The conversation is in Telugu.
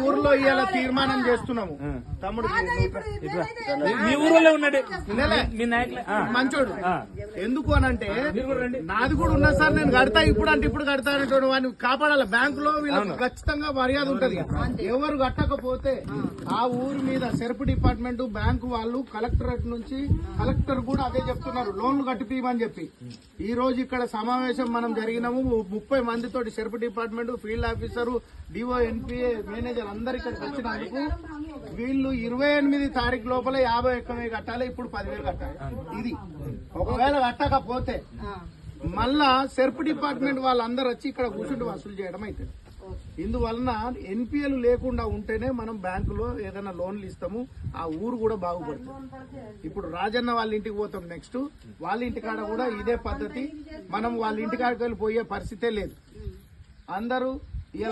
ఊర్లో ఇవాళ తీర్మానం చేస్తున్నాము తమ్ముడు మీ ఊరిలో ఉన్నాడు మీ నాయకులే మంచోడు ఎందుకు అనంటే నాది కూడా ఉన్నా సార్ నేను కడతా ఇప్పుడు అంటే ఇప్పుడు కడతా అనేటువంటి వాడిని కాపాడాలి. బ్యాంకులో వీళ్ళకి ఖచ్చితంగా మర్యాద ఉంటది. ఎవరు కట్టకపోతే ఆ ఊరి మీద సెర్ప్ డిపార్ట్మెంట్ బ్యాంకు వాళ్ళు కలెక్టరేట్ నుంచి కలెక్టర్ కూడా అదే చెప్తున్నారు, లోన్లు కట్టిపోయమని చెప్పి. ఈ రోజు ఇక్కడ సమావేశం మనం జరిగినాము. 30 మందితోటి SERP department, field officer, DO, NPA, manager అందరు ఇక్కడికి వచ్చినందుకు వీళ్ళు 28 తారీఖు లోపల 51,000 కట్టాలి, ఇప్పుడు 10,000 కట్టాలి. ఇది ఒకవేళ కట్టకపోతే మళ్ళా సెర్ప్ డిపార్ట్మెంట్ వాళ్ళందరూ వచ్చి ఇక్కడ కూర్చుంటూ వసూలు చేయడం అవుతుంది. ఇందువలన ఎన్పిఎల్ లేకుండా ఉంటేనే మనం బ్యాంకులో ఏదైనా లోన్లు ఇస్తాము, ఆ ఊరు కూడా బాగుపడుతుంది. ఇప్పుడు రాజన్న వాళ్ళ ఇంటికి పోతాం, నెక్స్ట్ వాళ్ళ ఇంటికాడ కూడా ఇదే పద్ధతి. మనం వాళ్ళ ఇంటికాడికి వెళ్ళి పోయే పరిస్థితే లేదు. అందరూ